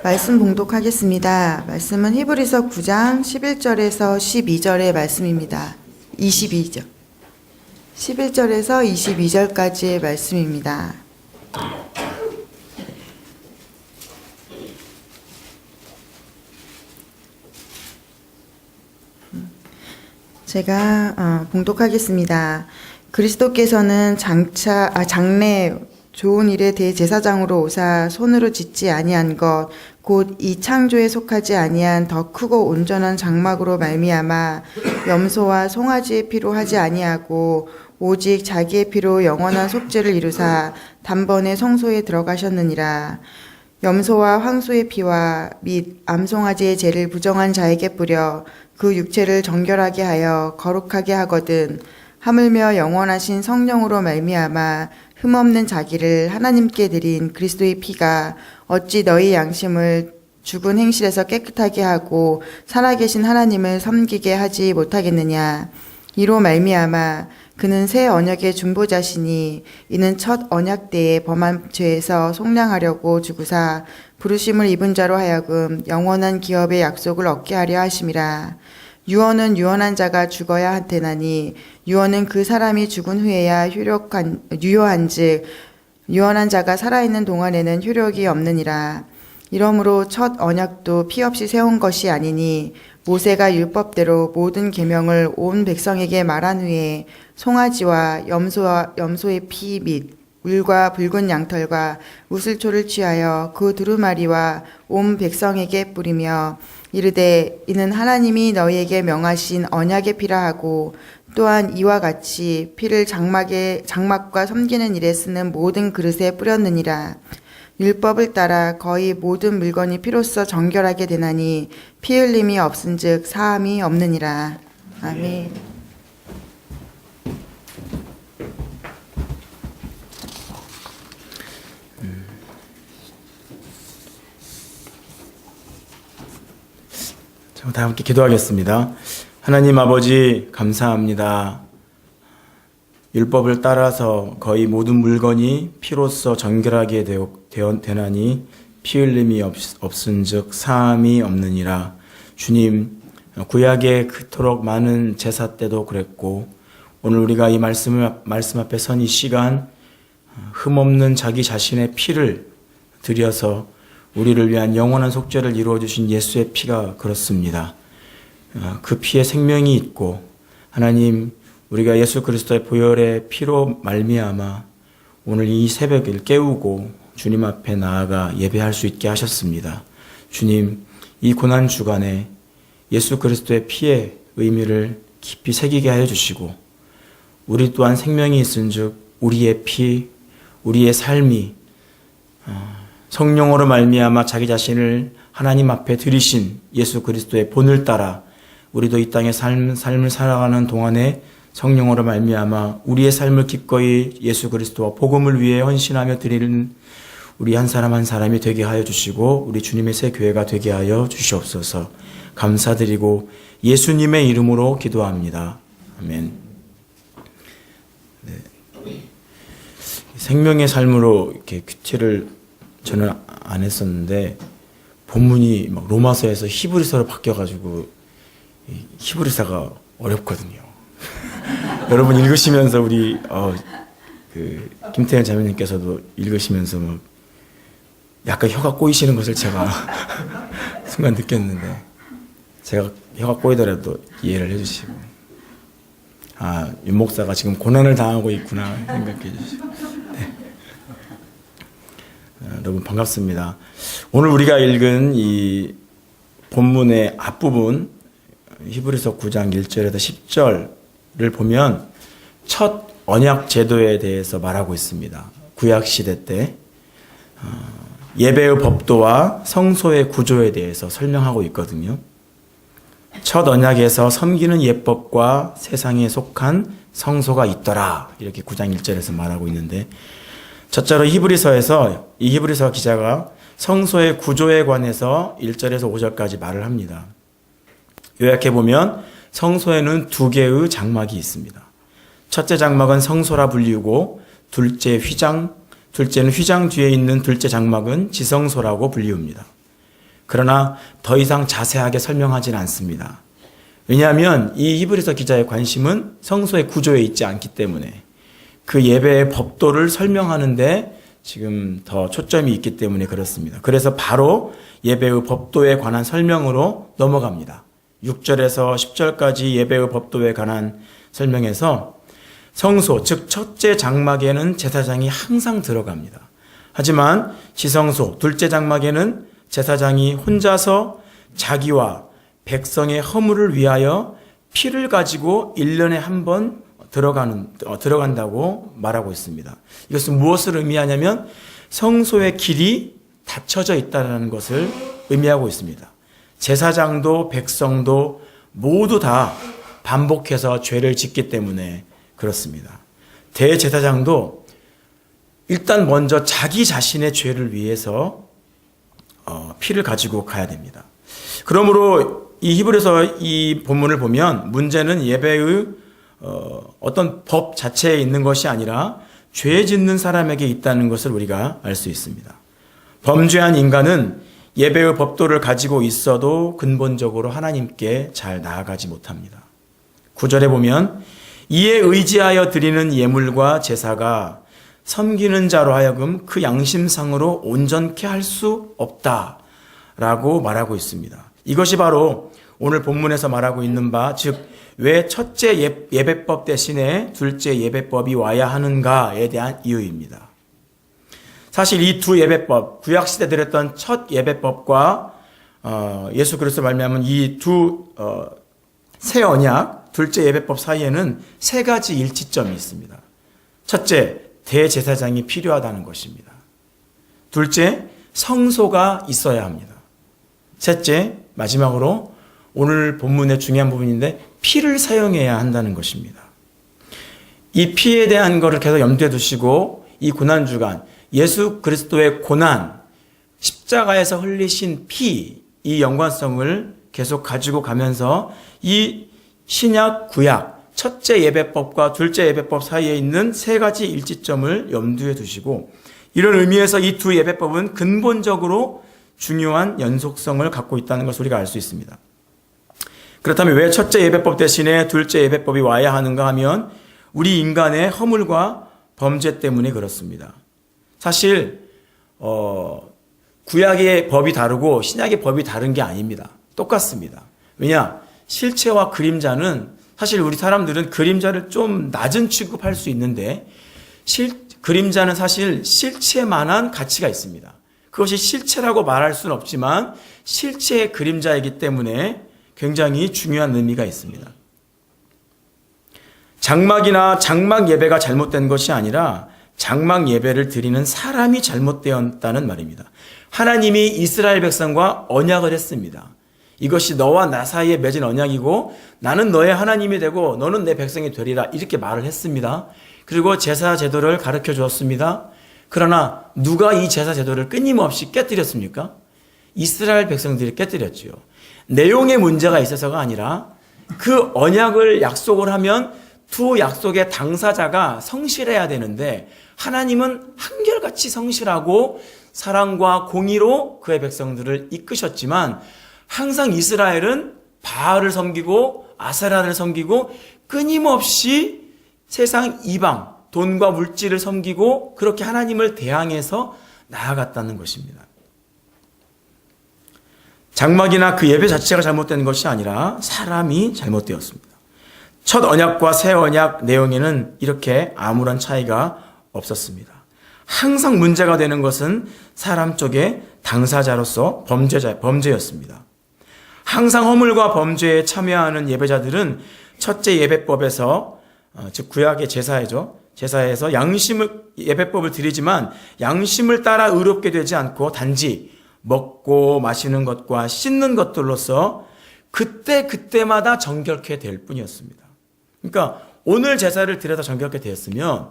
말씀 봉독하겠습니다. 말씀은 히브리서 9장 11절에서 12절의 말씀입니다. 22절. 11절에서 22절까지의 말씀입니다. 제가 봉독하겠습니다. 그리스도께서는 장래 좋은 일에 대제사장으로 오사 손으로 짓지 아니한 것 곧 이 창조에 속하지 아니한 더 크고 온전한 장막으로 말미암아 염소와 송아지의 피로 하지 아니하고 오직 자기의 피로 영원한 속죄를 이루사 단번에 성소에 들어가셨느니라. 염소와 황소의 피와 및 암송아지의 죄를 부정한 자에게 뿌려 그 육체를 정결하게 하여 거룩하게 하거든 하물며 영원하신 성령으로 말미암아 흠없는 자기를 하나님께 드린 그리스도의 피가 어찌 너희 양심을 죽은 행실에서 깨끗하게 하고 살아계신 하나님을 섬기게 하지 못하겠느냐. 이로 말미암아 그는 새 언약의 중보자시니 이는 첫 언약 때에 범한 죄에서 속량하려고 주구사 부르심을 입은 자로 하여금 영원한 기업의 약속을 얻게 하려 하심이라. 유언은 유언한 자가 죽어야 되나니 유언은 그 사람이 죽은 후에야 유효한즉 유언한 자가 살아있는 동안에는 효력이 없느니라. 이러므로 첫 언약도 피 없이 세운 것이 아니니 모세가 율법대로 모든 계명을 온 백성에게 말한 후에 송아지와 염소의 피 및 울과 붉은 양털과 우슬초를 취하여 그 두루마리와 온 백성에게 뿌리며 이르되 이는 하나님이 너희에게 명하신 언약의 피라 하고 또한 이와 같이 피를 장막과 섬기는 일에 쓰는 모든 그릇에 뿌렸느니라. 율법을 따라 거의 모든 물건이 피로써 정결하게 되나니 피 흘림이 없은즉 사함이 없느니라. 아멘. 다 함께 기도하겠습니다. 하나님 아버지 감사합니다. 율법을 따라서 거의 모든 물건이 피로써 정결하게 되나니 피 흘림이 없은즉 사함이 없느니라. 주님, 구약에 그토록 많은 제사 때도 그랬고 오늘 우리가 이 말씀 앞에 선 이 시간 흠없는 자기 자신의 피를 들여서 우리를 위한 영원한 속죄를 이루어 주신 예수의 피가 그렇습니다. 그 피에 생명이 있고 하나님 우리가 예수 그리스도의 보혈의 피로 말미암아 오늘 이 새벽을 깨우고 주님 앞에 나아가 예배할 수 있게 하셨습니다. 주님, 이 고난 주간에 예수 그리스도의 피의 의미를 깊이 새기게 하여 주시고 우리 또한 생명이 있은즉 우리의 피, 우리의 삶이 성령으로 말미암아 자기 자신을 하나님 앞에 드리신 예수 그리스도의 본을 따라 우리도 이 땅의 삶을 살아가는 동안에 성령으로 말미암아 우리의 삶을 기꺼이 예수 그리스도와 복음을 위해 헌신하며 드리는 우리 한 사람 한 사람이 되게 하여 주시고 우리 주님의 새 교회가 되게 하여 주시옵소서. 감사드리고 예수님의 이름으로 기도합니다. 아멘. 네. 생명의 삶으로 이렇게 큐티를 저는 안 했었는데 본문이 막 로마서에서 히브리서로 바뀌어가지고 히브리서가 어렵거든요. 여러분 읽으시면서 우리 김태현 자매님께서도 읽으시면서 막 약간 혀가 꼬이시는 것을 제가 순간 느꼈는데 제가 혀가 꼬이더라도 이해를 해주시고 윤 목사가 지금 고난을 당하고 있구나 생각해 주시고 네. 여러분 반갑습니다. 오늘 우리가 읽은 이 본문의 앞부분 히브리서 9장 1절에서 10절을 보면 첫 언약 제도에 대해서 말하고 있습니다. 구약 시대 때 예배의 법도와 성소의 구조에 대해서 설명하고 있거든요. 첫 언약에서 섬기는 예법과 세상에 속한 성소가 있더라 이렇게 9장 1절에서 말하고 있는데 첫째로 이 히브리서 기자가 성소의 구조에 관해서 1절에서 5절까지 말을 합니다. 요약해보면 성소에는 두 개의 장막이 있습니다. 첫째 장막은 성소라 불리우고 둘째 휘장, 둘째는 휘장 뒤에 있는 둘째 장막은 지성소라고 불리웁니다. 그러나 더 이상 자세하게 설명하지는 않습니다. 왜냐하면 이 히브리서 기자의 관심은 성소의 구조에 있지 않기 때문에 그 예배의 법도를 설명하는데 지금 더 초점이 있기 때문에 그렇습니다. 그래서 바로 예배의 법도에 관한 설명으로 넘어갑니다. 6절에서 10절까지 예배의 법도에 관한 설명에서 성소, 즉 첫째 장막에는 제사장이 항상 들어갑니다. 하지만 지성소, 둘째 장막에는 제사장이 혼자서 자기와 백성의 허물을 위하여 피를 가지고 1년에 한 번 들어간다고 말하고 있습니다. 이것은 무엇을 의미하냐면 성소의 길이 닫혀져 있다는 것을 의미하고 있습니다. 제사장도 백성도 모두 다 반복해서 죄를 짓기 때문에 그렇습니다. 대제사장도 일단 먼저 자기 자신의 죄를 위해서 피를 가지고 가야 됩니다. 그러므로 이 히브리서 이 본문을 보면 문제는 예배의 어떤 법 자체에 있는 것이 아니라 죄 짓는 사람에게 있다는 것을 우리가 알 수 있습니다. 범죄한 인간은 예배의 법도를 가지고 있어도 근본적으로 하나님께 잘 나아가지 못합니다. 9절에 보면 이에 의지하여 드리는 예물과 제사가 섬기는 자로 하여금 그 양심상으로 온전케 할 수 없다라고 말하고 있습니다. 이것이 바로 오늘 본문에서 말하고 있는 바, 즉 왜 첫째 예배법 대신에 둘째 예배법이 와야 하는가에 대한 이유입니다. 사실 이 두 예배법, 구약시대 들었던 첫 예배법과 예수 그리스도 말미암은 이 두 새 언약, 둘째 예배법 사이에는 세 가지 일치점이 있습니다. 첫째, 대제사장이 필요하다는 것입니다. 둘째, 성소가 있어야 합니다. 셋째, 마지막으로 오늘 본문의 중요한 부분인데 피를 사용해야 한다는 것입니다. 이 피에 대한 것을 계속 염두에 두시고 이 고난주간 예수 그리스도의 고난, 십자가에서 흘리신 피, 이 연관성을 계속 가지고 가면서 이 신약, 구약, 첫째 예배법과 둘째 예배법 사이에 있는 세 가지 일치점을 염두에 두시고 이런 의미에서 이 두 예배법은 근본적으로 중요한 연속성을 갖고 있다는 것을 우리가 알 수 있습니다. 그렇다면 왜 첫째 예배법 대신에 둘째 예배법이 와야 하는가 하면 우리 인간의 허물과 범죄 때문에 그렇습니다. 사실 구약의 법이 다르고 신약의 법이 다른 게 아닙니다. 똑같습니다. 왜냐? 실체와 그림자는 사실 우리 사람들은 그림자를 좀 낮은 취급할 수 있는데 그림자는 사실 실체만한 가치가 있습니다. 그것이 실체라고 말할 수는 없지만 실체의 그림자이기 때문에 굉장히 중요한 의미가 있습니다. 장막이나 장막 예배가 잘못된 것이 아니라 장막 예배를 드리는 사람이 잘못되었다는 말입니다. 하나님이 이스라엘 백성과 언약을 했습니다. 이것이 너와 나 사이에 맺은 언약이고 나는 너의 하나님이 되고 너는 내 백성이 되리라 이렇게 말을 했습니다. 그리고 제사 제도를 가르쳐 주었습니다. 그러나 누가 이 제사 제도를 끊임없이 깨뜨렸습니까? 이스라엘 백성들이 깨뜨렸지요. 내용의 문제가 있어서가 아니라 그 언약을 약속을 하면 두 약속의 당사자가 성실해야 되는데 하나님은 한결같이 성실하고 사랑과 공의로 그의 백성들을 이끄셨지만 항상 이스라엘은 바알을 섬기고 아세라를 섬기고 끊임없이 세상 이방, 돈과 물질을 섬기고 그렇게 하나님을 대항해서 나아갔다는 것입니다. 장막이나 그 예배 자체가 잘못된 것이 아니라 사람이 잘못되었습니다. 첫 언약과 새 언약 내용에는 이렇게 아무런 차이가 없었습니다. 항상 문제가 되는 것은 사람 쪽의 당사자로서 범죄였습니다. 항상 허물과 범죄에 참여하는 예배자들은 첫째 예배법에서 즉 구약의 제사에서 예배법을 드리지만 양심을 따라 의롭게 되지 않고 단지 먹고 마시는 것과 씻는 것들로서 그때마다 정결케 될 뿐이었습니다. 그러니까 오늘 제사를 드려서 정결케 되었으면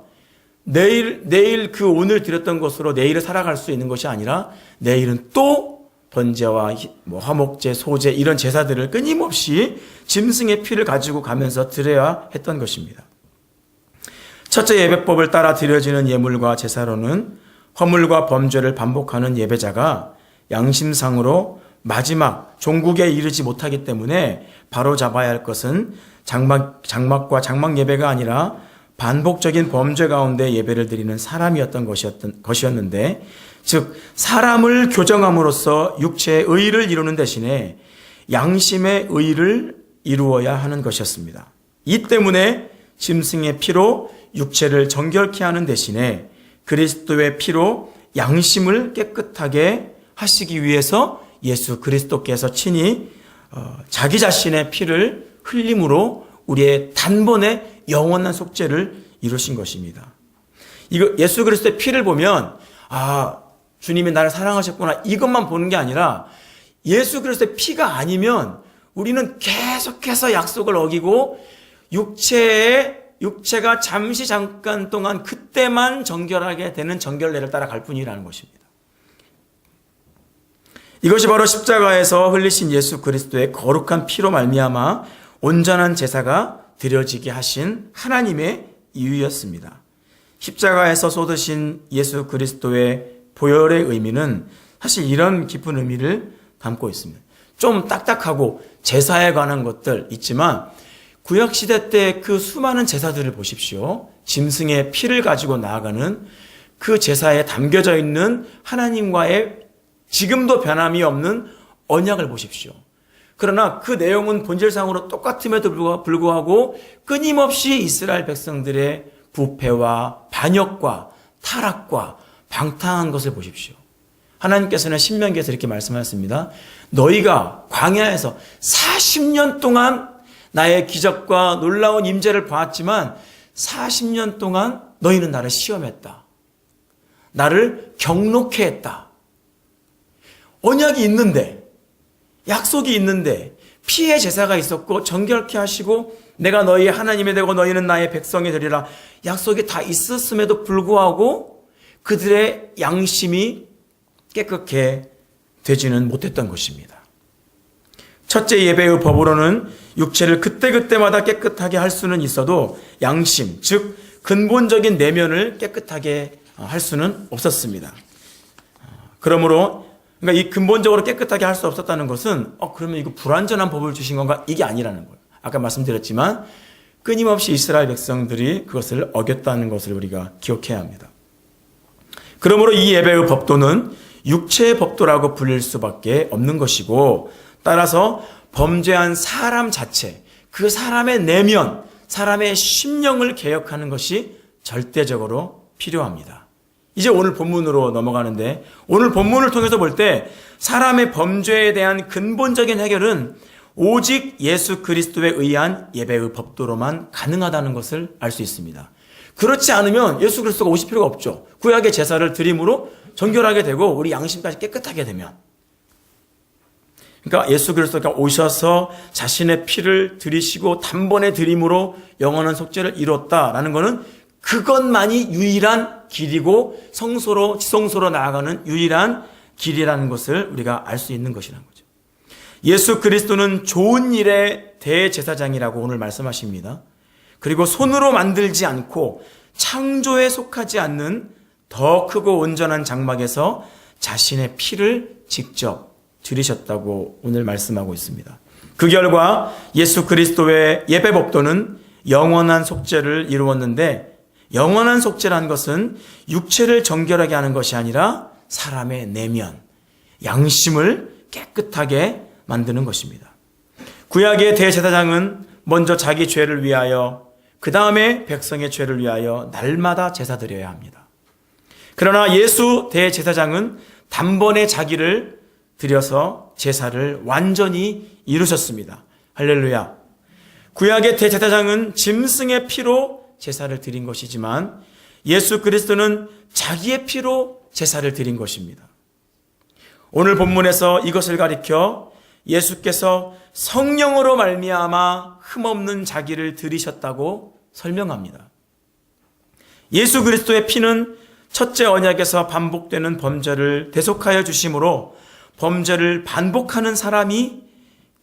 내일 그 오늘 드렸던 것으로 내일을 살아갈 수 있는 것이 아니라 내일은 또 번제와 화목제, 소제 이런 제사들을 끊임없이 짐승의 피를 가지고 가면서 드려야 했던 것입니다. 첫째 예배법을 따라 드려지는 예물과 제사로는 허물과 범죄를 반복하는 예배자가 양심상으로 마지막 종국에 이르지 못하기 때문에 바로 잡아야 할 것은 장막과 장막 예배가 아니라 반복적인 범죄 가운데 예배를 드리는 사람이었던 것이었는데, 즉 사람을 교정함으로써 육체의 의를 이루는 대신에 양심의 의를 이루어야 하는 것이었습니다. 이 때문에 짐승의 피로 육체를 정결케 하는 대신에 그리스도의 피로 양심을 깨끗하게 하시기 위해서 예수 그리스도께서 친히 자기 자신의 피를 흘림으로 우리의 단번에 영원한 속죄를 이루신 것입니다. 이거 예수 그리스도의 피를 보면 주님이 나를 사랑하셨구나 이것만 보는 게 아니라, 예수 그리스도의 피가 아니면 우리는 계속해서 약속을 어기고 육체가 잠깐 동안 그때만 정결하게 되는 정결례를 따라갈 뿐이라는 것입니다. 이것이 바로 십자가에서 흘리신 예수 그리스도의 거룩한 피로 말미암아 온전한 제사가 드려지게 하신 하나님의 이유였습니다. 십자가에서 쏟으신 예수 그리스도의 보혈의 의미는 사실 이런 깊은 의미를 담고 있습니다. 좀 딱딱하고 제사에 관한 것들 있지만 구약시대 때 그 수많은 제사들을 보십시오. 짐승의 피를 가지고 나아가는 그 제사에 담겨져 있는 하나님과의 지금도 변함이 없는 언약을 보십시오. 그러나 그 내용은 본질상으로 똑같음에도 불구하고 끊임없이 이스라엘 백성들의 부패와 반역과 타락과 방탕한 것을 보십시오. 하나님께서는 신명기에서 이렇게 말씀하셨습니다. 너희가 광야에서 40년 동안 나의 기적과 놀라운 임재를 보았지만 40년 동안 너희는 나를 시험했다. 나를 경록해 했다. 언약이 있는데, 약속이 있는데, 피의 제사가 있었고 정결케 하시고 내가 너희의 하나님이 되고 너희는 나의 백성이 되리라 약속이 다 있었음에도 불구하고 그들의 양심이 깨끗게 되지는 못했던 것입니다. 첫째 예배의 법으로는 육체를 그때그때마다 깨끗하게 할 수는 있어도 양심, 즉 근본적인 내면을 깨끗하게 할 수는 없었습니다. 그러므로 그러니까 이 근본적으로 깨끗하게 할 수 없었다는 것은 그러면 이거 불완전한 법을 주신 건가? 이게 아니라는 거예요. 아까 말씀드렸지만 끊임없이 이스라엘 백성들이 그것을 어겼다는 것을 우리가 기억해야 합니다. 그러므로 이 예배의 법도는 육체의 법도라고 불릴 수밖에 없는 것이고, 따라서 범죄한 사람 자체, 그 사람의 내면, 사람의 심령을 개혁하는 것이 절대적으로 필요합니다. 이제 오늘 본문으로 넘어가는데, 오늘 본문을 통해서 볼 때 사람의 범죄에 대한 근본적인 해결은 오직 예수 그리스도에 의한 예배의 법도로만 가능하다는 것을 알 수 있습니다. 그렇지 않으면 예수 그리스도가 오실 필요가 없죠. 구약의 제사를 드림으로 정결하게 되고 우리 양심까지 깨끗하게 되면, 그러니까 예수 그리스도가 오셔서 자신의 피를 드리시고 단번에 드림으로 영원한 속죄를 이뤘다라는 것은 그것만이 유일한 길이고 지성소로 나아가는 유일한 길이라는 것을 우리가 알 수 있는 것이라는 거죠. 예수 그리스도는 좋은 일의 대제사장이라고 오늘 말씀하십니다. 그리고 손으로 만들지 않고 창조에 속하지 않는 더 크고 온전한 장막에서 자신의 피를 직접 드리셨다고 오늘 말씀하고 있습니다. 그 결과 예수 그리스도의 예배 법도는 영원한 속죄를 이루었는데, 영원한 속죄라는 것은 육체를 정결하게 하는 것이 아니라 사람의 내면, 양심을 깨끗하게 만드는 것입니다. 구약의 대제사장은 먼저 자기 죄를 위하여, 그 다음에 백성의 죄를 위하여 날마다 제사 드려야 합니다. 그러나 예수 대제사장은 단번에 자기를 드려서 제사를 완전히 이루셨습니다. 할렐루야. 구약의 대제사장은 짐승의 피로 제사를 드린 것이지만 예수 그리스도는 자기의 피로 제사를 드린 것입니다. 오늘 본문에서 이것을 가리켜 예수께서 성령으로 말미암아 흠없는 자기를 드리셨다고 설명합니다. 예수 그리스도의 피는 첫째 언약에서 반복되는 범죄를 대속하여 주심으로 범죄를 반복하는 사람이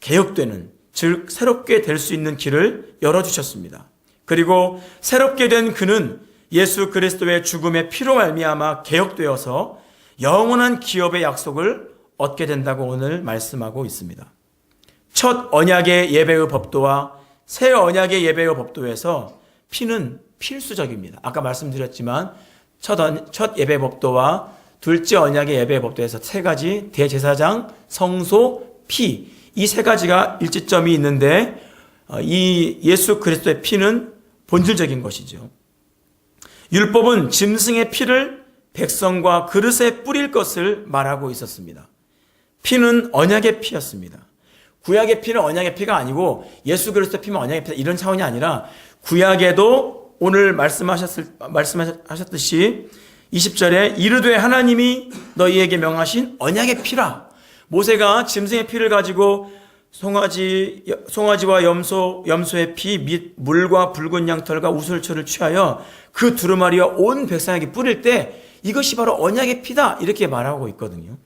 개혁되는, 즉 새롭게 될 수 있는 길을 열어주셨습니다. 그리고 새롭게 된 그는 예수 그리스도의 죽음의 피로 말미암아 개혁되어서 영원한 기업의 약속을 얻게 된다고 오늘 말씀하고 있습니다. 첫 언약의 예배의 법도와 새 언약의 예배의 법도에서 피는 필수적입니다. 아까 말씀드렸지만 첫 예배 법도와 둘째 언약의 예배 법도에서 세 가지 대제사장, 성소, 피, 이 세 가지가 일치점이 있는데 이 예수 그리스도의 피는 본질적인 것이죠. 율법은 짐승의 피를 백성과 그릇에 뿌릴 것을 말하고 있었습니다. 피는 언약의 피였습니다. 구약의 피는 언약의 피가 아니고 예수 그리스도의 피는 언약의 피다, 이런 차원이 아니라 구약에도 오늘 말씀하셨듯이 20절에 이르되 하나님이 너희에게 명하신 언약의 피라. 모세가 짐승의 피를 가지고 송아지와 염소의 피 및 물과 붉은 양털과 우슬초를 취하여 그 두루마리와 온 백성에게 뿌릴 때 이것이 바로 언약의 피다, 이렇게 말하고 있거든요.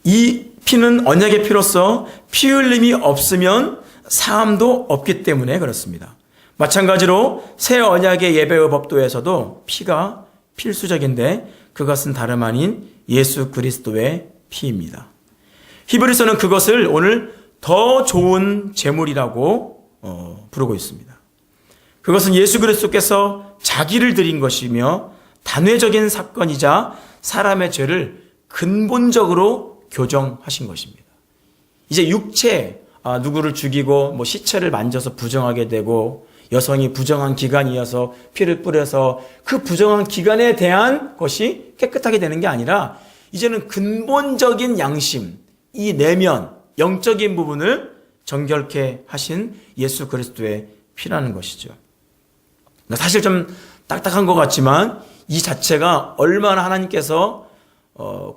이 피는 언약의 피로서 피 흘림이 없으면 사함도 없기 때문에 그렇습니다. 마찬가지로 새 언약의 예배의 법도에서도 피가 필수적인데 그것은 다름 아닌 예수 그리스도의 피입니다. 히브리서는 그것을 오늘 더 좋은 제물이라고 부르고 있습니다. 그것은 예수 그리스도께서 자기를 드린 것이며 단회적인 사건이자 사람의 죄를 근본적으로 교정하신 것입니다. 이제 육체, 누구를 죽이고 시체를 만져서 부정하게 되고 여성이 부정한 기간이어서 피를 뿌려서 그 부정한 기간에 대한 것이 깨끗하게 되는 게 아니라 이제는 근본적인 양심, 이 내면, 영적인 부분을 정결케 하신 예수 그리스도의 피라는 것이죠. 사실 좀 딱딱한 것 같지만 이 자체가 얼마나 하나님께서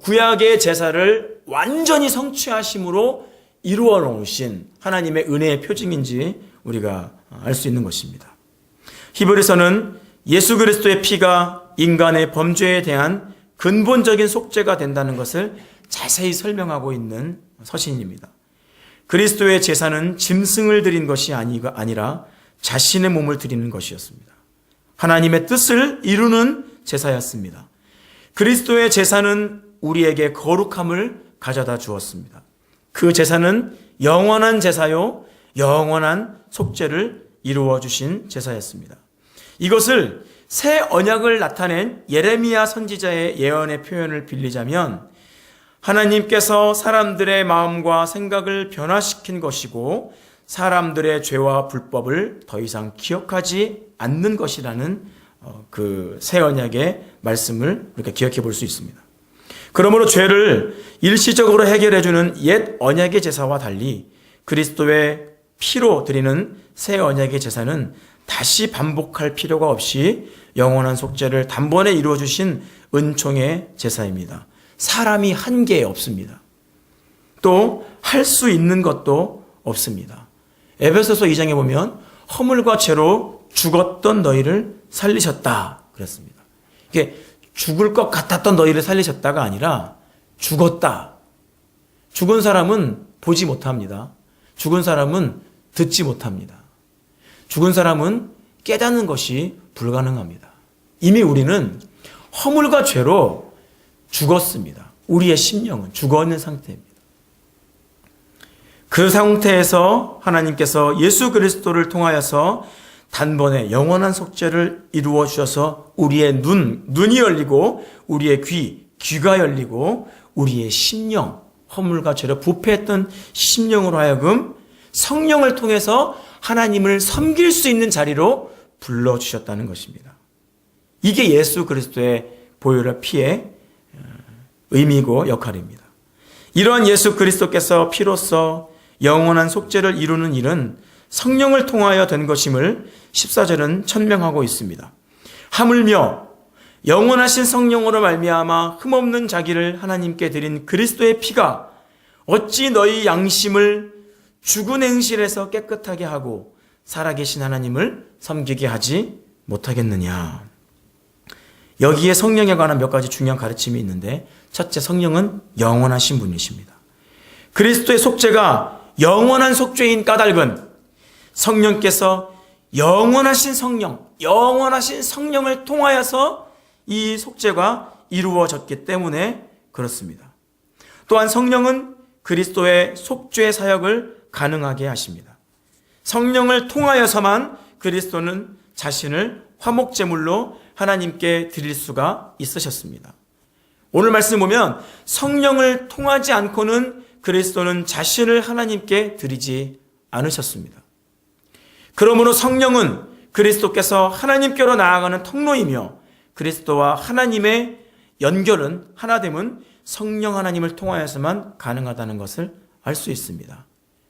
구약의 제사를 완전히 성취하심으로 이루어 놓으신 하나님의 은혜의 표징인지 우리가 알 수 있는 것입니다. 히브리서는 예수 그리스도의 피가 인간의 범죄에 대한 근본적인 속죄가 된다는 것을 자세히 설명하고 있는 서신입니다. 그리스도의 제사는 짐승을 드린 것이 아니라 자신의 몸을 드리는 것이었습니다. 하나님의 뜻을 이루는 제사였습니다. 그리스도의 제사는 우리에게 거룩함을 가져다 주었습니다. 그 제사는 영원한 제사요, 영원한 속죄를 이루어 주신 제사였습니다. 이것을 새 언약을 나타낸 예레미야 선지자의 예언의 표현을 빌리자면 하나님께서 사람들의 마음과 생각을 변화시킨 것이고 사람들의 죄와 불법을 더 이상 기억하지 않는 것이라는 그 새 언약의 말씀을 우리가 기억해 볼 수 있습니다. 그러므로 죄를 일시적으로 해결해 주는 옛 언약의 제사와 달리 그리스도의 피로 드리는 새 언약의 제사는 다시 반복할 필요가 없이 영원한 속죄를 단번에 이루어 주신 은총의 제사입니다. 사람이 한계 없습니다. 또 할 수 있는 것도 없습니다. 에베소서 2장에 보면 허물과 죄로 죽었던 너희를 살리셨다 그랬습니다. 이게 죽을 것 같았던 너희를 살리셨다가 아니라 죽었다. 죽은 사람은 보지 못합니다. 죽은 사람은 듣지 못합니다. 죽은 사람은 깨닫는 것이 불가능합니다. 이미 우리는 허물과 죄로 죽었습니다. 우리의 심령은 죽어있는 상태입니다. 그 상태에서 하나님께서 예수 그리스도를 통하여서 단번에 영원한 속죄를 이루어 주셔서 우리의 눈이 열리고 우리의 귀가 열리고 우리의 심령, 허물과 죄로 부패했던 심령으로 하여금 성령을 통해서 하나님을 섬길 수 있는 자리로 불러주셨다는 것입니다. 이게 예수 그리스도의 보혈의 피의 의미이고 역할입니다. 이러한 예수 그리스도께서 피로써 영원한 속죄를 이루는 일은 성령을 통하여 된 것임을 14절은 천명하고 있습니다. 하물며 영원하신 성령으로 말미암아 흠없는 자기를 하나님께 드린 그리스도의 피가 어찌 너희 양심을 죽은 행실에서 깨끗하게 하고 살아계신 하나님을 섬기게 하지 못하겠느냐. 여기에 성령에 관한 몇 가지 중요한 가르침이 있는데 첫째, 성령은 영원하신 분이십니다. 그리스도의 속죄가 영원한 속죄인 까닭은 성령께서 영원하신 성령을 통하여서 이 속죄가 이루어졌기 때문에 그렇습니다. 또한 성령은 그리스도의 속죄 사역을 가능하게 하십니다. 성령을 통하여서만 그리스도는 자신을 화목제물로 하나님께 드릴 수가 있으셨습니다. 오늘 말씀 보면 성령을 통하지 않고는 그리스도는 자신을 하나님께 드리지 않으셨습니다. 그러므로 성령은 그리스도께서 하나님께로 나아가는 통로이며 그리스도와 하나님의 연결은 하나됨은 성령 하나님을 통하여서만 가능하다는 것을 알 수 있습니다.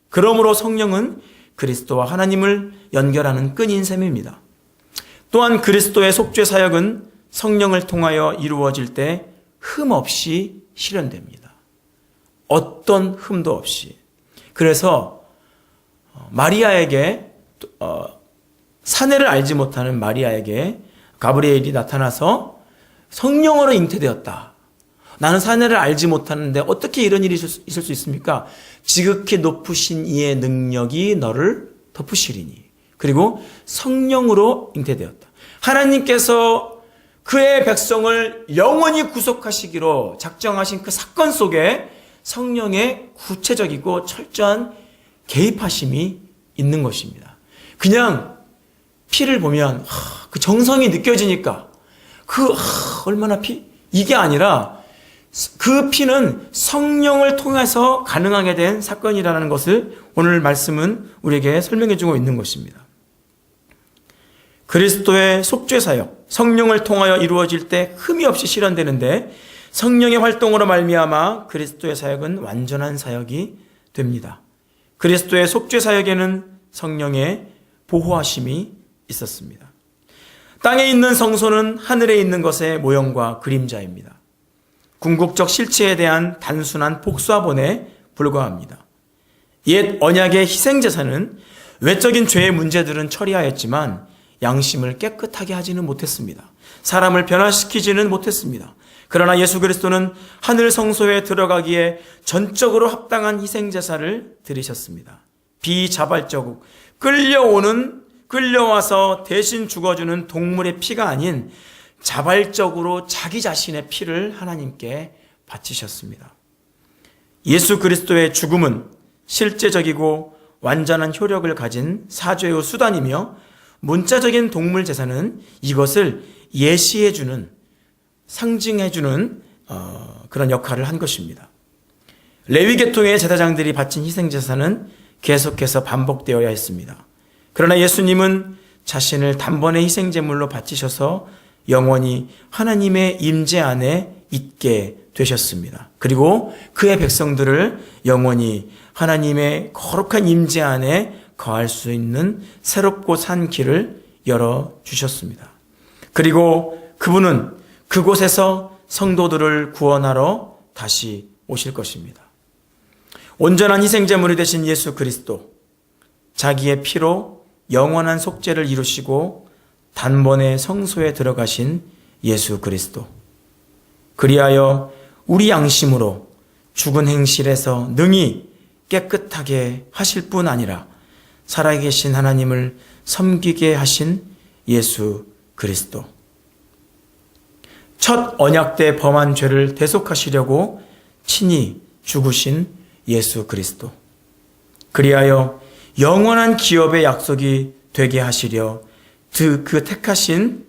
그러므로 성령은 그리스도와 하나님을 연결하는 끈인 셈입니다. 또한 그리스도의 속죄 사역은 성령을 통하여 이루어질 때 흠 없이 실현됩니다. 어떤 흠도 없이. 그래서 마리아에게 사내를 알지 못하는 마리아에게 가브리엘이 나타나서 성령으로 잉태되었다. 나는 사내를 알지 못하는데 어떻게 이런 일이 있을 수 있습니까? 지극히 높으신 이의 능력이 너를 덮으시리니. 그리고 성령으로 잉태되었다. 하나님께서 그의 백성을 영원히 구속하시기로 작정하신 그 사건 속에 성령의 구체적이고 철저한 개입하심이 있는 것입니다. 그냥 피를 보면 그 정성이 느껴지니까 얼마나 이게 아니라 그 피는 성령을 통해서 가능하게 된 사건이라는 것을 오늘 말씀은 우리에게 설명해 주고 있는 것입니다. 그리스도의 속죄 사역, 성령을 통하여 이루어질 때 흠이 없이 실현되는데 성령의 활동으로 말미암아 그리스도의 사역은 완전한 사역이 됩니다. 그리스도의 속죄 사역에는 성령의 보호하심이 있었습니다. 땅에 있는 성소는 하늘에 있는 것의 모형과 그림자입니다. 궁극적 실체에 대한 단순한 복수화본에 불과합니다. 옛 언약의 희생제사는 외적인 죄의 문제들은 처리하였지만 양심을 깨끗하게 하지는 못했습니다. 사람을 변화시키지는 못했습니다. 그러나 예수 그리스도는 하늘 성소에 들어가기에 전적으로 합당한 희생제사를 드리셨습니다. 비자발적 끌려와서 대신 죽어주는 동물의 피가 아닌 자발적으로 자기 자신의 피를 하나님께 바치셨습니다. 예수 그리스도의 죽음은 실제적이고 완전한 효력을 가진 사죄의 수단이며 문자적인 동물 제사는 이것을 예시해주는, 상징해주는 그런 역할을 한 것입니다. 레위 계통의 제사장들이 바친 희생제사는 계속해서 반복되어야 했습니다. 그러나 예수님은 자신을 단번에 희생제물로 바치셔서 영원히 하나님의 임재 안에 있게 되셨습니다. 그리고 그의 백성들을 영원히 하나님의 거룩한 임재 안에 거할 수 있는 새롭고 산 길을 열어주셨습니다. 그리고 그분은 그곳에서 성도들을 구원하러 다시 오실 것입니다. 온전한 희생제물이 되신 예수 그리스도, 자기의 피로 영원한 속죄를 이루시고 단번에 성소에 들어가신 예수 그리스도, 그리하여 우리 양심으로 죽은 행실에서 능히 깨끗하게 하실 뿐 아니라 살아계신 하나님을 섬기게 하신 예수 그리스도, 첫 언약 때 범한 죄를 대속하시려고 친히 죽으신 예수 그리스도, 그리하여 영원한 기업의 약속이 되게 하시려 그 택하신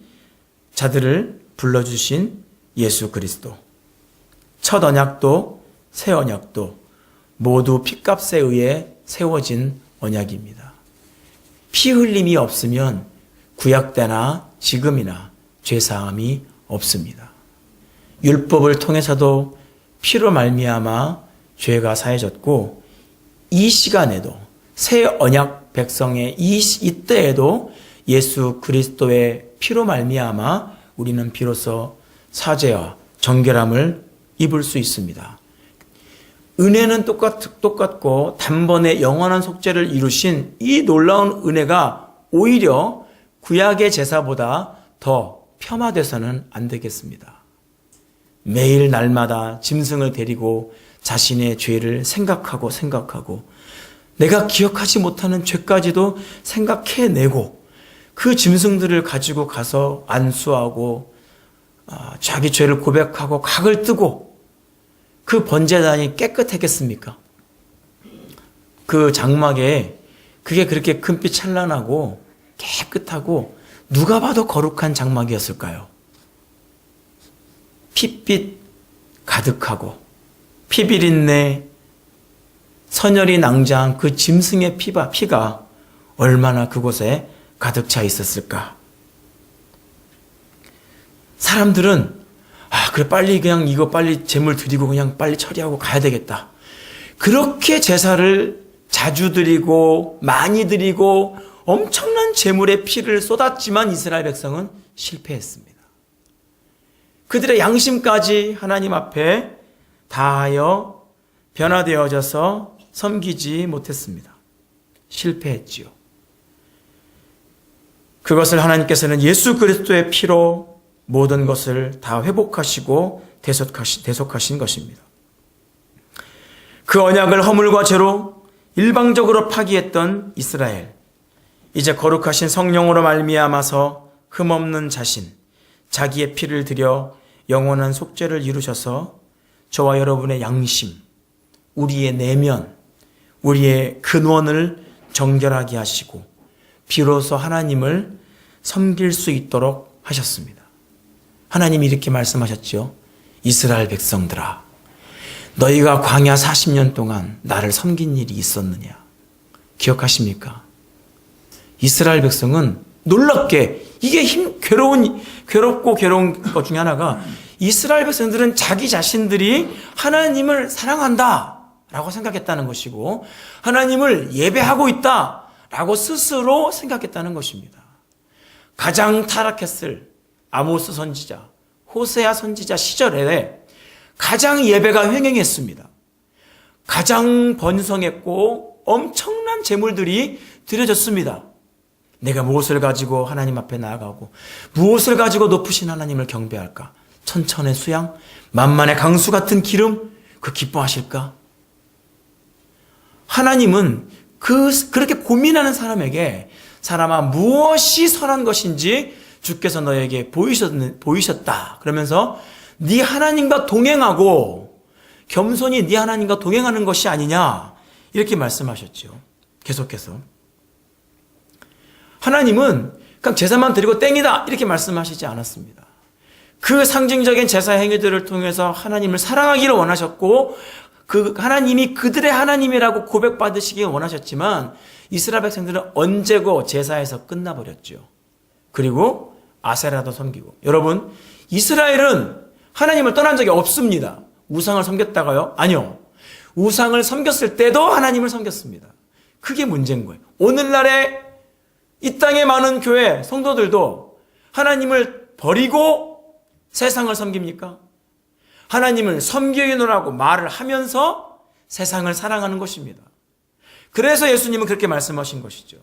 자들을 불러주신 예수 그리스도, 첫 언약도 새 언약도 모두 피값에 의해 세워진 언약입니다. 피 흘림이 없으면 구약 때나 지금이나 죄사함이 없습니다. 율법을 통해서도 피로 말미암아 죄가 사해졌고 이 시간에도 새 언약 백성의 이때에도 예수 그리스도의 피로 말미암아 우리는 비로소 사죄와 정결함을 입을 수 있습니다. 은혜는 똑같고 단번에 영원한 속죄를 이루신 이 놀라운 은혜가 오히려 구약의 제사보다 더 폄하돼서는 안 되겠습니다. 매일 날마다 짐승을 데리고 자신의 죄를 생각하고 내가 기억하지 못하는 죄까지도 생각해내고 그 짐승들을 가지고 가서 안수하고 자기 죄를 고백하고 각을 뜨고 그 번제단이 깨끗했겠습니까? 그 장막에 그게 그렇게 금빛 찬란하고 깨끗하고 누가 봐도 거룩한 장막이었을까요? 핏빛 가득하고 피비린내 선혈이 낭자한 그 짐승의 피가 얼마나 그곳에 가득 차 있었을까? 사람들은 그래 빨리 그냥 이거 빨리 제물 드리고 그냥 빨리 처리하고 가야 되겠다. 그렇게 제사를 자주 드리고 많이 드리고 엄청난 제물의 피를 쏟았지만 이스라엘 백성은 실패했습니다. 그들의 양심까지 하나님 앞에 다하여 변화되어져서 섬기지 못했습니다. 실패했지요. 그것을 하나님께서는 예수 그리스도의 피로 모든 것을 다 회복하시고 대속하신 것입니다. 그 언약을 허물과 죄로 일방적으로 파기했던 이스라엘, 이제 거룩하신 성령으로 말미암아서 흠없는 자신, 자기의 피를 들여 영원한 속죄를 이루셔서 저와 여러분의 양심, 우리의 내면, 우리의 근원을 정결하게 하시고 비로소 하나님을 섬길 수 있도록 하셨습니다. 하나님이 이렇게 말씀하셨죠. 이스라엘 백성들아, 너희가 광야 40년 동안 나를 섬긴 일이 있었느냐? 기억하십니까? 이스라엘 백성은 놀랍게 이게 괴롭고 괴로운 것 중에 하나가 이스라엘 백성들은 자기 자신들이 하나님을 사랑한다 라고 생각했다는 것이고 하나님을 예배하고 있다 라고 스스로 생각했다는 것입니다. 가장 타락했을 아모스 선지자, 호세아 선지자 시절에 가장 예배가 횡행했습니다. 가장 번성했고 엄청난 제물들이 드려졌습니다. 내가 무엇을 가지고 하나님 앞에 나아가고 무엇을 가지고 높으신 하나님을 경배할까? 천천의 수양, 만만의 강수 같은 기름, 그 기뻐하실까? 하나님은 그렇게 고민하는 사람에게 사람아 무엇이 선한 것인지 주께서 너에게 보이셨다. 그러면서 네 하나님과 동행하고 겸손히 네 하나님과 동행하는 것이 아니냐 이렇게 말씀하셨죠. 계속해서 하나님은 그냥 제사만 드리고 땡이다 이렇게 말씀하시지 않았습니다. 그 상징적인 제사 행위들을 통해서 하나님을 사랑하기를 원하셨고 그 하나님이 그들의 하나님이라고 고백받으시길 원하셨지만 이스라엘 백성들은 언제고 제사에서 끝나버렸죠. 그리고 아세라도 섬기고. 여러분, 이스라엘은 하나님을 떠난 적이 없습니다. 우상을 섬겼다가요? 아니요. 우상을 섬겼을 때도 하나님을 섬겼습니다. 그게 문제인 거예요. 오늘날의 이 땅에 많은 교회 성도들도 하나님을 버리고 세상을 섬깁니까? 하나님을 섬기노라고 말을 하면서 세상을 사랑하는 것입니다. 그래서 예수님은 그렇게 말씀하신 것이죠.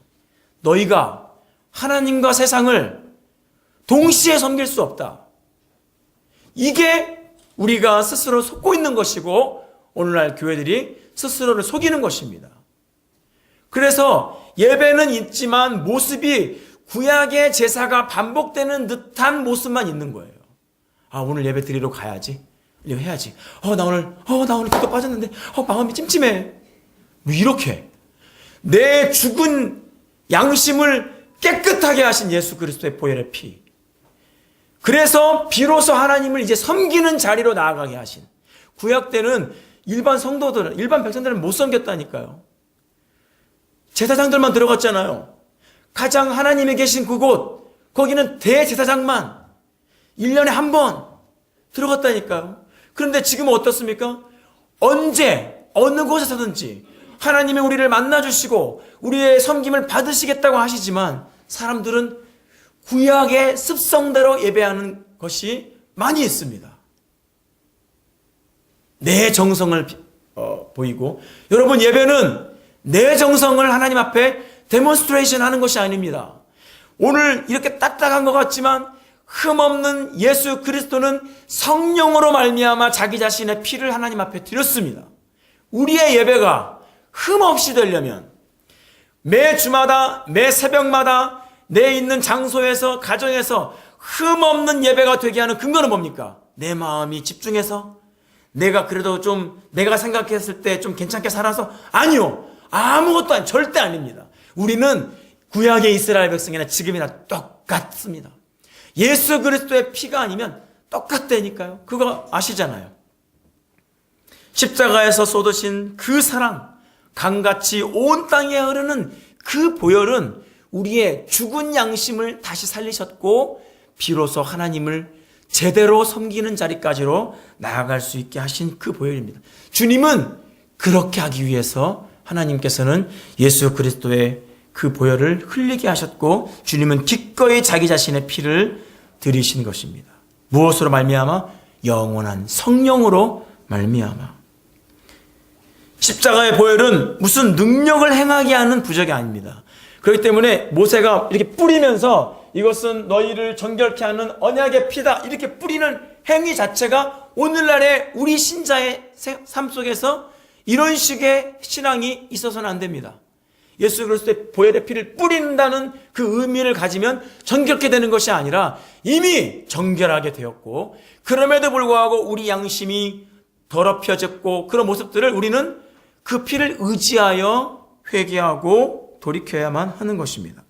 너희가 하나님과 세상을 동시에 섬길 수 없다. 이게 우리가 스스로 속고 있는 것이고 오늘날 교회들이 스스로를 속이는 것입니다. 그래서 예배는 있지만 모습이 구약의 제사가 반복되는 듯한 모습만 있는 거예요. 오늘 예배 드리러 가야지. 이거 해야지. 나 오늘 기도 빠졌는데, 마음이 찜찜해. 뭐 이렇게. 내 죽은 양심을 깨끗하게 하신 예수 그리스도의 보혈의 피. 그래서 비로소 하나님을 이제 섬기는 자리로 나아가게 하신. 구약 때는 일반 성도들은, 일반 백성들은 못 섬겼다니까요. 제사장들만 들어갔잖아요. 가장 하나님이 계신 그곳, 거기는 대제사장만 1년에 한 번 들어갔다니까요. 그런데 지금은 어떻습니까? 언제, 어느 곳에서든지 하나님이 우리를 만나주시고 우리의 섬김을 받으시겠다고 하시지만 사람들은 구약의 습성대로 예배하는 것이 많이 있습니다. 내 정성을 보이고 여러분 예배는 내 정성을 하나님 앞에 데몬스트레이션 하는 것이 아닙니다. 오늘 이렇게 딱딱한 것 같지만 흠없는 예수 그리스도는 성령으로 말미암아 자기 자신의 피를 하나님 앞에 드렸습니다. 우리의 예배가 흠없이 되려면 매 주마다 매 새벽마다 내 있는 장소에서 가정에서 흠없는 예배가 되게 하는 근거는 뭡니까? 내 마음이 집중해서 내가 그래도 좀 내가 생각했을 때 좀 괜찮게 살아서 아니요. 아무것도 절대 아닙니다. 우리는 구약의 이스라엘 백성이나 지금이나 똑같습니다. 예수 그리스도의 피가 아니면 똑같다니까요. 그거 아시잖아요. 십자가에서 쏟으신 그 사랑, 강같이 온 땅에 흐르는 그 보혈은 우리의 죽은 양심을 다시 살리셨고 비로소 하나님을 제대로 섬기는 자리까지로 나아갈 수 있게 하신 그 보혈입니다. 주님은 그렇게 하기 위해서 하나님께서는 예수 그리스도의 그 보혈을 흘리게 하셨고 주님은 기꺼이 자기 자신의 피를 드리신 것입니다. 무엇으로 말미암아? 영원한 성령으로 말미암아. 십자가의 보혈은 무슨 능력을 행하게 하는 부적이 아닙니다. 그렇기 때문에 모세가 이렇게 뿌리면서 이것은 너희를 정결케 하는 언약의 피다 이렇게 뿌리는 행위 자체가 오늘날의 우리 신자의 삶 속에서 이런 식의 신앙이 있어서는 안 됩니다. 예수 그리스도의 보혈의 피를 뿌린다는 그 의미를 가지면 정결케 되는 것이 아니라 이미 정결하게 되었고 그럼에도 불구하고 우리 양심이 더럽혀졌고 그런 모습들을 우리는 그 피를 의지하여 회개하고 돌이켜야만 하는 것입니다.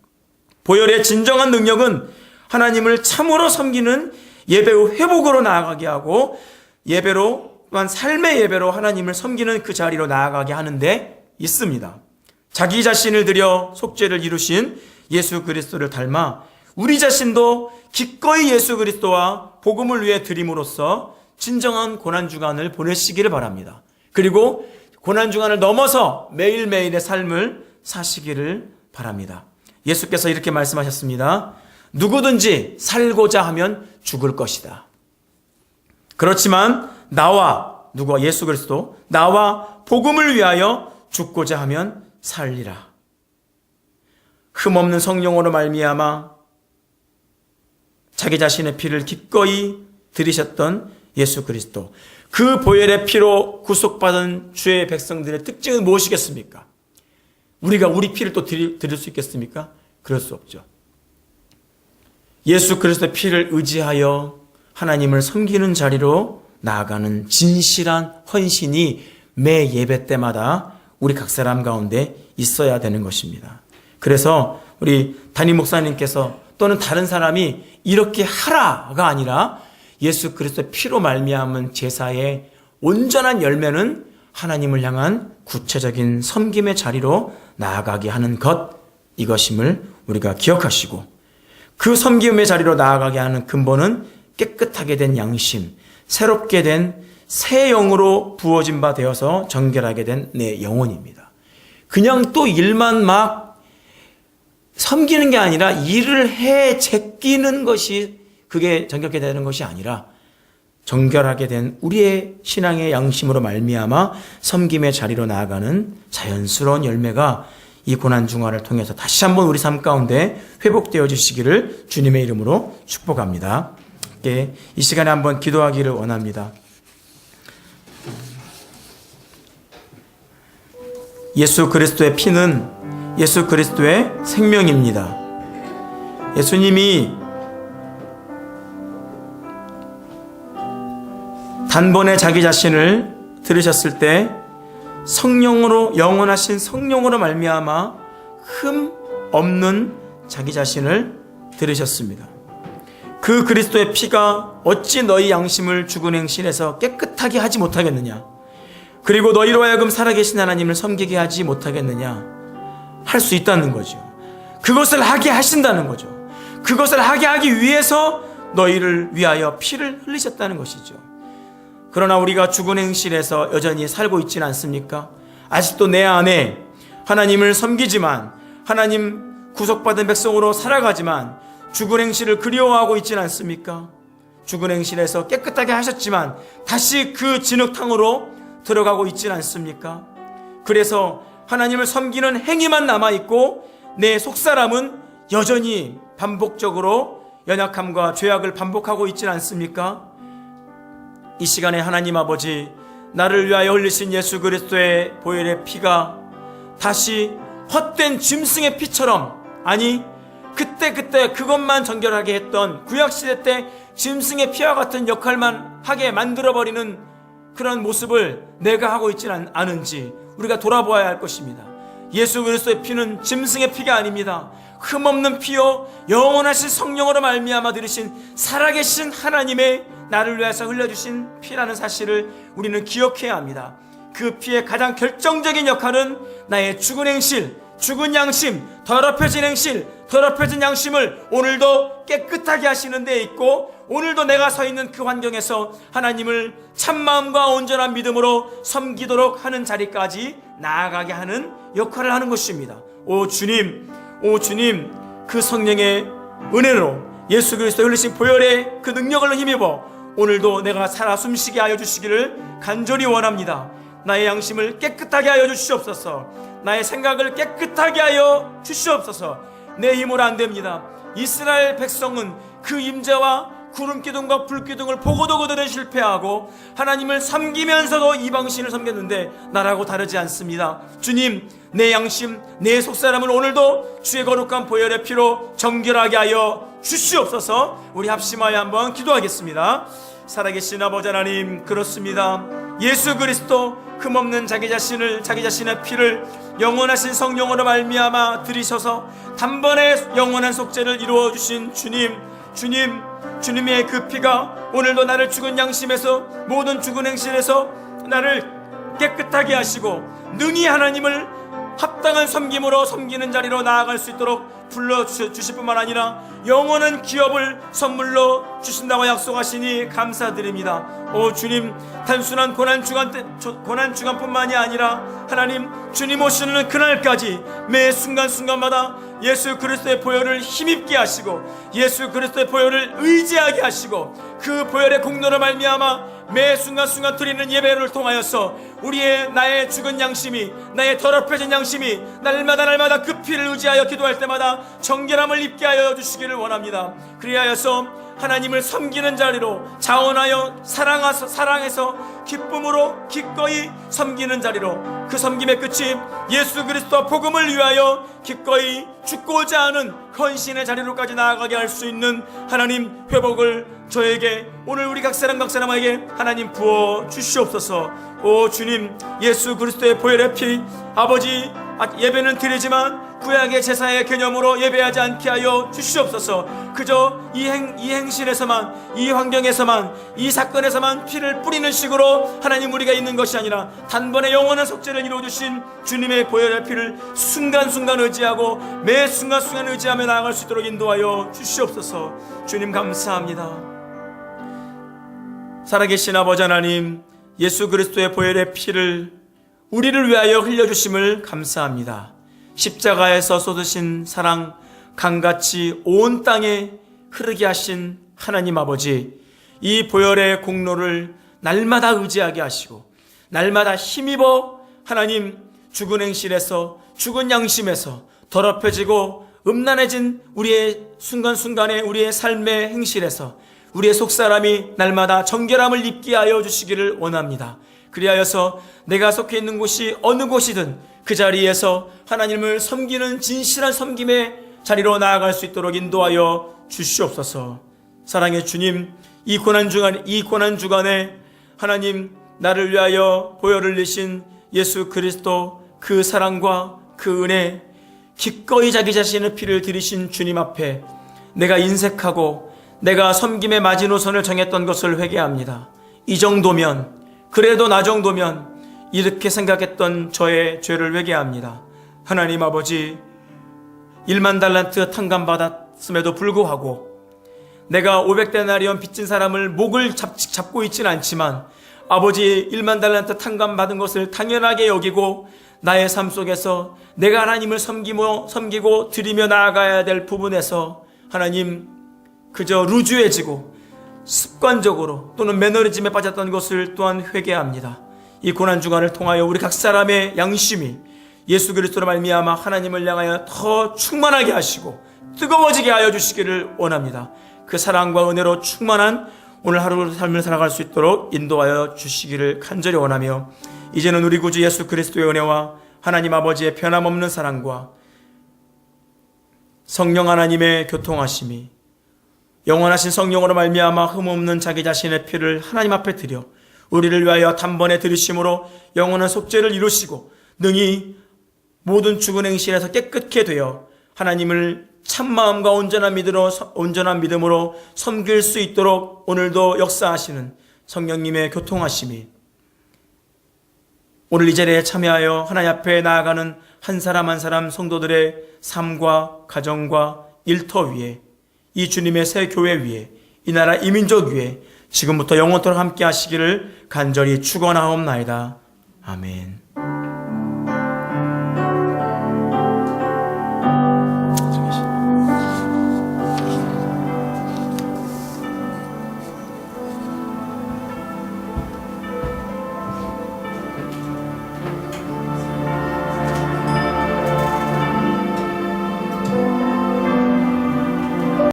보혈의 진정한 능력은 하나님을 참으로 섬기는 예배의 회복으로 나아가게 하고 예배로 또한 삶의 예배로 하나님을 섬기는 그 자리로 나아가게 하는데 있습니다. 자기 자신을 들여 속죄를 이루신 예수 그리스도를 닮아 우리 자신도 기꺼이 예수 그리스도와 복음을 위해 드림으로써 진정한 고난주간을 보내시기를 바랍니다. 그리고 고난주간을 넘어서 매일매일의 삶을 사시기를 바랍니다. 예수께서 이렇게 말씀하셨습니다. 누구든지 살고자 하면 죽을 것이다. 그렇지만 나와 누구와 예수 그리스도 나와 복음을 위하여 죽고자 하면 살리라. 흠없는 성령으로 말미암아 자기 자신의 피를 기꺼이 들이셨던 예수 그리스도 그 보혈의 피로 구속받은 주의 백성들의 특징은 무엇이겠습니까? 우리가 우리 피를 또 드릴 수 있겠습니까? 그럴 수 없죠. 예수 그리스도의 피를 의지하여 하나님을 섬기는 자리로 나아가는 진실한 헌신이 매 예배 때마다 우리 각 사람 가운데 있어야 되는 것입니다. 그래서 우리 담임 목사님께서 또는 다른 사람이 이렇게 하라가 아니라 예수 그리스도의 피로 말미암은 제사의 온전한 열매는 하나님을 향한 구체적인 섬김의 자리로 나아가게 하는 것, 이것임을 우리가 기억하시고 그 섬김의 자리로 나아가게 하는 근본은 깨끗하게 된 양심, 새롭게 된 새 영으로 부어진 바 되어서 정결하게 된 내 영혼입니다. 그냥 또 일만 막 섬기는 게 아니라 일을 해 제끼는 것이 그게 정결하게 되는 것이 아니라 정결하게 된 우리의 신앙의 양심으로 말미암아 섬김의 자리로 나아가는 자연스러운 열매가 이 고난중화를 통해서 다시 한번 우리 삶 가운데 회복되어 주시기를 주님의 이름으로 축복합니다. 이 시간에 한번 기도하기를 원합니다. 예수 그리스도의 피는 예수 그리스도의 생명입니다. 예수님이 단번에 자기 자신을 들으셨을 때 성령으로 영원하신 성령으로 말미암아 흠 없는 자기 자신을 들으셨습니다. 그 그리스도의 피가 어찌 너희 양심을 죽은 행실에서 깨끗하게 하지 못하겠느냐? 그리고 너희로 하여금 살아계신 하나님을 섬기게 하지 못하겠느냐? 할 수 있다는 거죠. 그것을 하게 하신다는 거죠. 그것을 하게 하기 위해서 너희를 위하여 피를 흘리셨다는 것이죠. 그러나 우리가 죽은 행실에서 여전히 살고 있지는 않습니까? 아직도 내 안에 하나님을 섬기지만 하나님 구속받은 백성으로 살아가지만 죽은 행실을 그리워하고 있지는 않습니까? 죽은 행실에서 깨끗하게 하셨지만 다시 그 진흙탕으로 들어가고 있지는 않습니까? 그래서 하나님을 섬기는 행위만 남아있고 내 속사람은 여전히 반복적으로 연약함과 죄악을 반복하고 있지는 않습니까? 이 시간에 하나님 아버지, 나를 위하여 흘리신 예수 그리스도의 보혈의 피가 다시 헛된 짐승의 피처럼, 아니 그때 그것만 정결하게 했던 구약시대 때 짐승의 피와 같은 역할만 하게 만들어버리는 그런 모습을 내가 하고 있지는 않은지 우리가 돌아보아야 할 것입니다. 예수 그리스도의 피는 짐승의 피가 아닙니다. 흠없는 피요 영원하신 성령으로 말미암아 들으신 살아계신 하나님의 나를 위해서 흘려주신 피라는 사실을 우리는 기억해야 합니다. 그 피의 가장 결정적인 역할은 나의 죽은 행실, 죽은 양심, 더럽혀진 행실, 더럽혀진 양심을 오늘도 깨끗하게 하시는 데 있고, 오늘도 내가 서 있는 그 환경에서 하나님을 참마음과 온전한 믿음으로 섬기도록 하는 자리까지 나아가게 하는 역할을 하는 것입니다. 오 주님, 그 성령의 은혜로 예수 그리스도 흘리신 보혈의 그 능력을 힘입어 오늘도 내가 살아 숨쉬게 하여 주시기를 간절히 원합니다. 나의 양심을 깨끗하게 하여 주시옵소서. 나의 생각을 깨끗하게 하여 주시옵소서. 내 힘으로 안 됩니다. 이스라엘 백성은 그 임재와 구름기둥과 불기둥을 보고도 그들은 실패하고 하나님을 섬기면서도 이방신을 섬겼는데 나라고 다르지 않습니다. 주님, 내 양심, 내 속사람을 오늘도 주의 거룩한 보혈의 피로 정결하게 하여 주시옵소서. 우리 합심하여 한번 기도하겠습니다. 살아계신 아버지 하나님, 그렇습니다. 예수 그리스도 흠없는 자기 자신의 피를 영원하신 성령으로 말미암아 들이셔서 단번에 영원한 속죄를 이루어 주신 주님의 그 피가 오늘도 나를 죽은 양심에서, 모든 죽은 행실에서 나를 깨끗하게 하시고 능히 하나님을 합당한 섬김으로 섬기는 자리로 나아갈 수 있도록 불러주실 뿐만 아니라 영원한 기업을 선물로 주신다고 약속하시니 감사드립니다. 오 주님, 단순한 고난주간뿐만이 아니라 하나님, 주님 오시는 그날까지 매 순간순간마다 예수 그리스도의 보혈을 힘입게 하시고 예수 그리스도의 보혈을 의지하게 하시고 그 보혈의 공로로 말미암아 매 순간순간 드리는 예배를 통하여서 나의 죽은 양심이, 나의 더럽혀진 양심이 날마다 그 피를 의지하여 기도할 때마다 정결함을 입게 하여 주시기를 원합니다. 그리하여서 하나님을 섬기는 자리로, 자원하여 사랑해서 기쁨으로 기꺼이 섬기는 자리로, 그 섬김의 끝이 예수 그리스도 복음을 위하여 기꺼이 죽고자 하는 헌신의 자리로까지 나아가게 할 수 있는 하나님 회복을 저에게, 오늘 우리 각 사람에게 하나님 부어 주시옵소서. 오 주님, 예수 그리스도의 보혈의 피, 아버지, 예배는 드리지만 구약의 제사의 개념으로 예배하지 않게 하여 주시옵소서. 그저 이 행실에서만, 이 환경에서만, 이 사건에서만 피를 뿌리는 식으로 하나님 우리가 있는 것이 아니라 단번에 영원한 속죄를 이루어주신 주님의 보혈의 피를 순간순간 의지하고 매 순간순간 의지하며 나아갈 수 있도록 인도하여 주시옵소서. 주님 감사합니다. 살아계신 아버지 하나님, 예수 그리스도의 보혈의 피를 우리를 위하여 흘려주심을 감사합니다. 십자가에서 쏟으신 사랑, 강같이 온 땅에 흐르게 하신 하나님 아버지, 이 보혈의 공로를 날마다 의지하게 하시고 날마다 힘입어 하나님 죽은 행실에서, 죽은 양심에서, 더럽혀지고 음란해진 우리의 순간순간의 우리의 삶의 행실에서 우리의 속사람이 날마다 정결함을 입게 하여 주시기를 원합니다. 그리하여서 내가 속해 있는 곳이 어느 곳이든 그 자리에서 하나님을 섬기는 진실한 섬김의 자리로 나아갈 수 있도록 인도하여 주시옵소서. 사랑의 주님, 이 고난 주간에 하나님 나를 위하여 보혈을 내신 예수 그리스도 그 사랑과 그 은혜, 기꺼이 자기 자신의 피를 들이신 주님 앞에 내가 인색하고 내가 섬김의 마지노선을 정했던 것을 회개합니다. 이 정도면, 그래도 나 정도면, 이렇게 생각했던 저의 죄를 회개합니다. 하나님 아버지, 1만 달란트 탕감받았음에도 불구하고 내가 500데나리온 빚진 사람을 목을 잡고 있지는 않지만 아버지 1만 달란트 탕감받은 것을 당연하게 여기고 나의 삶 속에서 내가 하나님을 섬기고 드리며 나아가야 될 부분에서 하나님 그저 루즈해지고 습관적으로 또는 매너리즘에 빠졌던 것을 또한 회개합니다. 이 고난주간을 통하여 우리 각 사람의 양심이 예수 그리스도로 말미암아 하나님을 향하여 더 충만하게 하시고 뜨거워지게 하여 주시기를 원합니다. 그 사랑과 은혜로 충만한 오늘 하루 삶을 살아갈 수 있도록 인도하여 주시기를 간절히 원하며, 이제는 우리 구주 예수 그리스도의 은혜와 하나님 아버지의 변함없는 사랑과 성령 하나님의 교통하심이 영원하신 성령으로 말미암아 흠없는 자기 자신의 피를 하나님 앞에 드려 우리를 위하여 단번에 들으심으로 영원한 속죄를 이루시고 능히 모든 죽은 행실에서 깨끗게 되어 하나님을 참마음과 온전한 믿음으로 섬길 수 있도록 오늘도 역사하시는 성령님의 교통하심이 오늘 이 자리에 참여하여 하나님 앞에 나아가는 한 사람 한 사람 성도들의 삶과 가정과 일터 위에 이 주님의 새 교회 위에 이 나라 이민족 위에 지금부터 영원토록 함께 하시기를 간절히 축원하옵나이다. 아멘.